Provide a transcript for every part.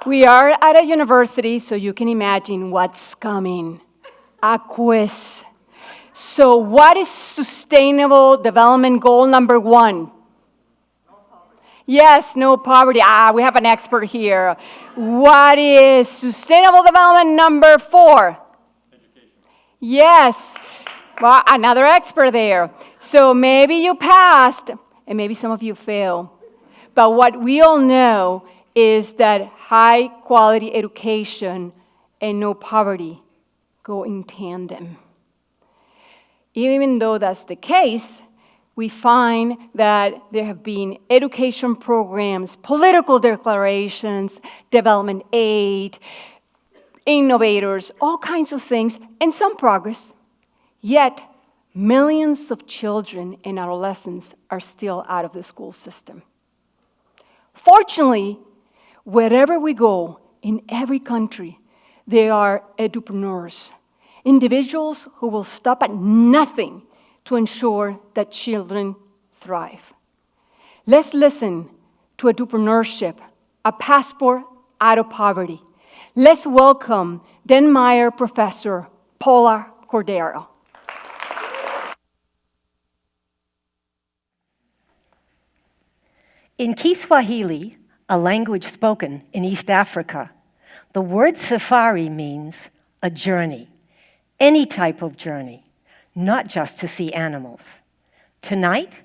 We are at a university, so you can imagine what's coming. A quiz. So what is sustainable development goal number 1? Yes, no poverty. We have an expert here. What is sustainable development number 4? Education. Yes. Well, another expert there. So maybe you passed, and maybe some of you failed. But what we all know is that high quality education and no poverty go in tandem. Even though that's the case, we find that there have been education programs, political declarations, development aid, innovators, all kinds of things, and some progress. Yet, millions of children and adolescents are still out of the school system. Fortunately, wherever we go, in every country, there are edupreneurs, individuals who will stop at nothing to ensure that children thrive. Let's listen to Edupreneurship, a passport out of poverty. Let's welcome Dammeyer professor Paula Cordeiro. In Kiswahili, a language spoken in East Africa, the word safari means a journey, any type of journey, not just to see animals. Tonight,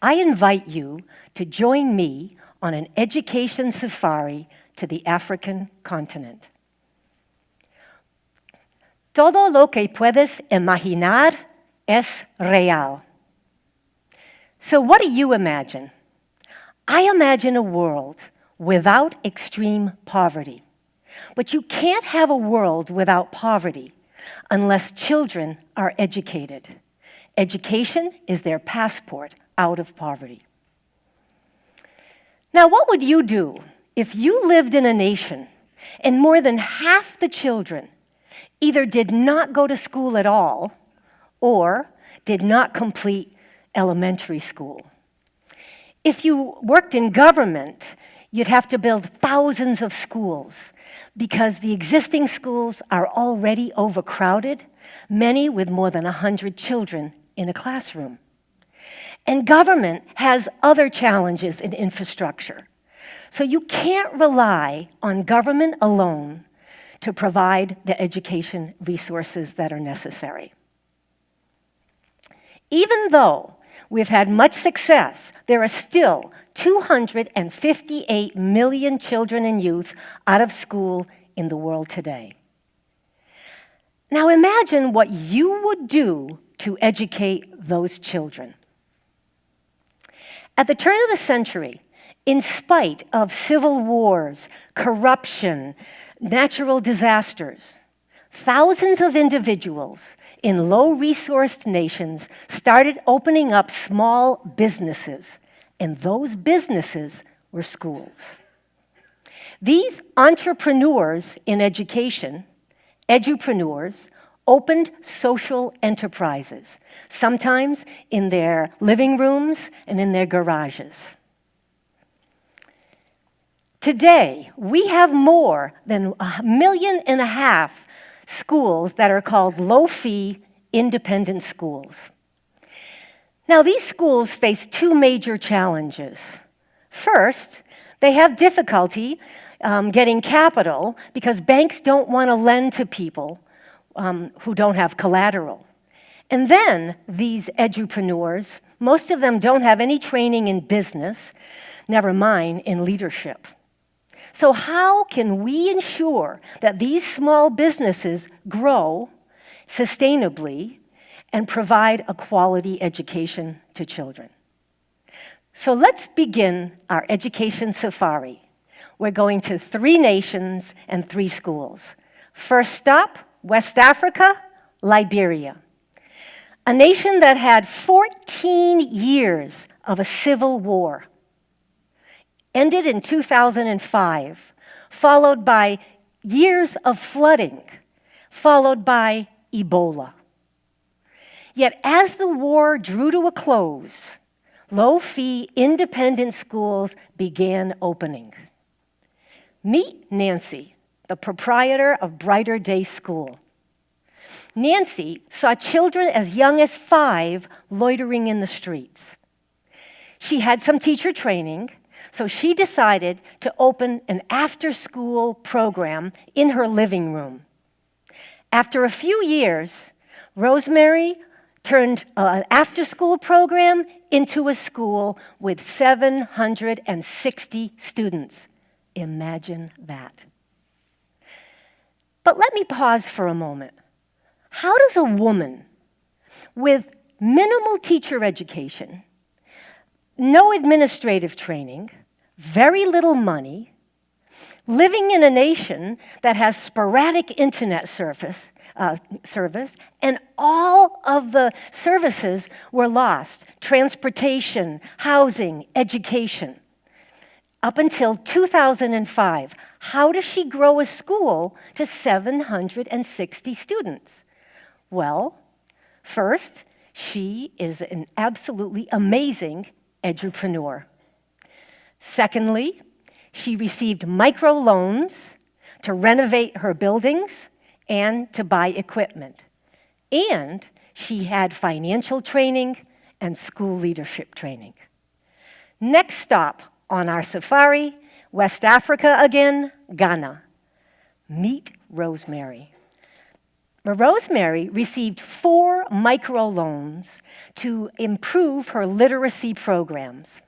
I invite you to join me on an education safari to the African continent. Todo lo que puedes imaginar es real. So what do you imagine? I imagine a world without extreme poverty. But you can't have a world without poverty unless children are educated. Education is their passport out of poverty. Now, what would you do if you lived in a nation and more than half the children either did not go to school at all or did not complete elementary school? If you worked in government, you'd have to build thousands of schools because the existing schools are already overcrowded, many with more than 100 children in a classroom. And government has other challenges in infrastructure. So you can't rely on government alone to provide the education resources that are necessary. Even though we've had much success, there are still 258 million children and youth out of school in the world today. Now imagine what you would do to educate those children. At the turn of the century, in spite of civil wars, corruption, natural disasters, thousands of individuals in low-resourced nations started opening up small businesses, and those businesses were schools. These entrepreneurs in education, edupreneurs, opened social enterprises, sometimes in their living rooms and in their garages. Today, we have more than 1.5 million schools that are called low-fee independent schools. Now, these schools face two major challenges. First, they have difficulty getting capital because banks don't want to lend to people who don't have collateral. And then these edupreneurs, most of them don't have any training in business, never mind in leadership. So how can we ensure that these small businesses grow sustainably and provide a quality education to children? So let's begin our education safari. We're going to 3 nations and 3 schools. First stop, West Africa, Liberia. A nation that had 14 years of a civil war. Ended in 2005, followed by years of flooding, followed by Ebola. Yet as the war drew to a close, low-fee independent schools began opening. Meet Nancy, the proprietor of Brighter Day School. Nancy saw children as young as 5 loitering in the streets. She had some teacher training, so she decided to open an after-school program in her living room. After a few years, Rosemary turned an after-school program into a school with 760 students. Imagine that. But let me pause for a moment. How does a woman with minimal teacher education, no administrative training, very little money, living in a nation that has sporadic internet service, and all of the services were lost, transportation, housing, education. Up until 2005, how does she grow a school to 760 students? Well, first, she is an absolutely amazing edupreneur. Secondly, she received microloans to renovate her buildings and to buy equipment. And she had financial training and school leadership training. Next stop on our safari, West Africa again, Ghana. Meet Rosemary. Rosemary received 4 microloans to improve her literacy programs.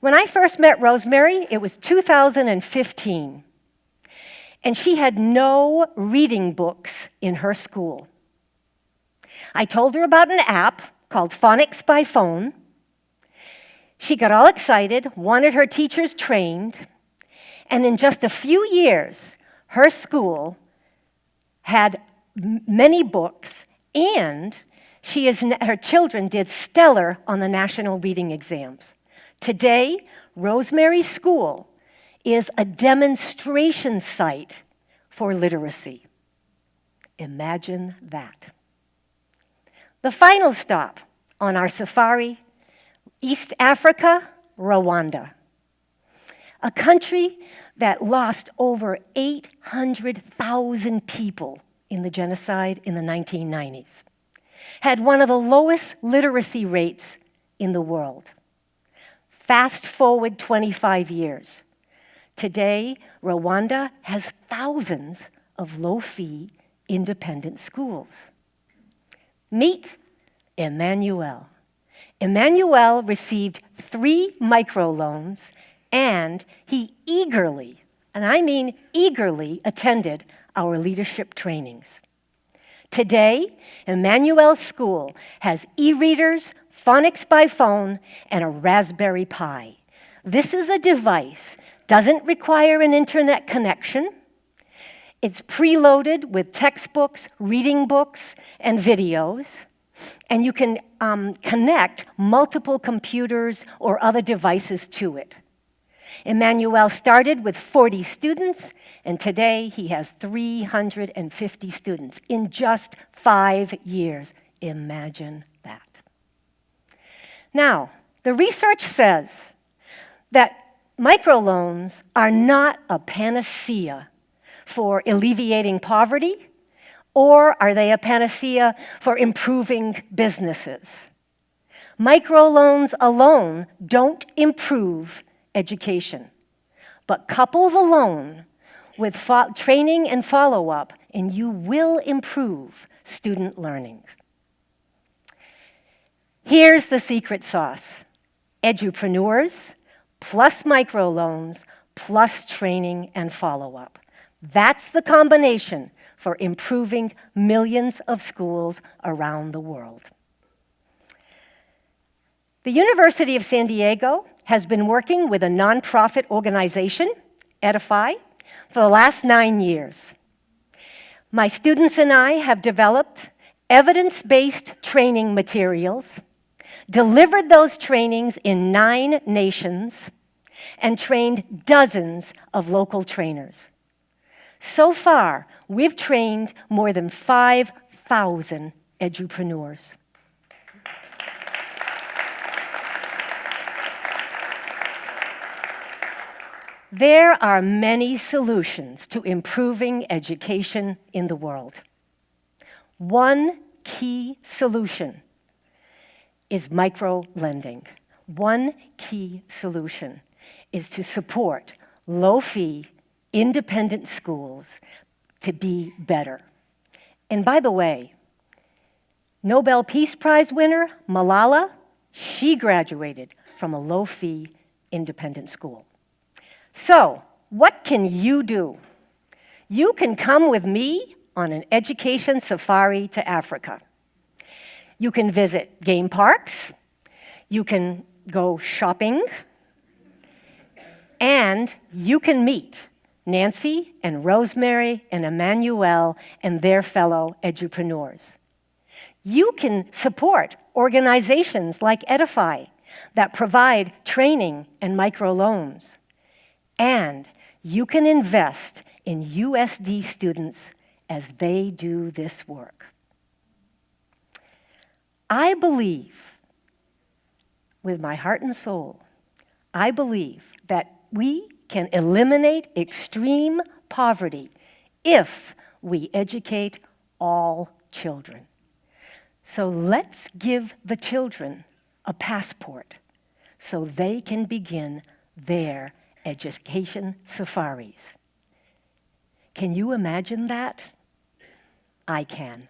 When I first met Rosemary, it was 2015, and she had no reading books in her school. I told her about an app called Phonics by Phone. She got all excited, wanted her teachers trained, and in just a few years, her school had many books, and her children did stellar on the national reading exams. Today, Rosemary's School is a demonstration site for literacy. Imagine that. The final stop on our safari, East Africa, Rwanda, a country that lost over 800,000 people in the genocide in the 1990s, had one of the lowest literacy rates in the world. Fast forward 25 years. Today, Rwanda has thousands of low-fee independent schools. Meet Emmanuel. Emmanuel received 3 microloans, and he eagerly, and I mean eagerly, attended our leadership trainings. Today, Emmanuel's school has e-readers, phonics by phone, and a Raspberry Pi. This is a device, doesn't require an internet connection. It's preloaded with textbooks, reading books, and videos. And you can connect multiple computers or other devices to it. Emmanuel started with 40 students, and today he has 350 students in just 5 years. Imagine that. Now, the research says that microloans are not a panacea for alleviating poverty, or are they a panacea for improving businesses? Microloans alone don't improve education, but couple the loan with training and follow-up, and you will improve student learning. Here's the secret sauce: edupreneurs plus microloans plus training and follow-up. That's the combination for improving millions of schools around the world. The University of San Diego has been working with a nonprofit organization, Edify, for the last 9 years. My students and I have developed evidence-based training materials, delivered those trainings in 9 nations, and trained dozens of local trainers. So far, we've trained more than 5,000 edupreneurs. There are many solutions to improving education in the world. One key solution is micro-lending. One key solution is to support low-fee, independent schools to be better. And by the way, Nobel Peace Prize winner Malala, she graduated from a low-fee, independent school. So, what can you do? You can come with me on an education safari to Africa. You can visit game parks, you can go shopping, and you can meet Nancy and Rosemary and Emmanuel and their fellow edupreneurs. You can support organizations like Edify that provide training and microloans. And you can invest in USD students as they do this work. I believe, with my heart and soul, I believe that we can eliminate extreme poverty if we educate all children. So let's give the children a passport so they can begin their education safaris. Can you imagine that? I can.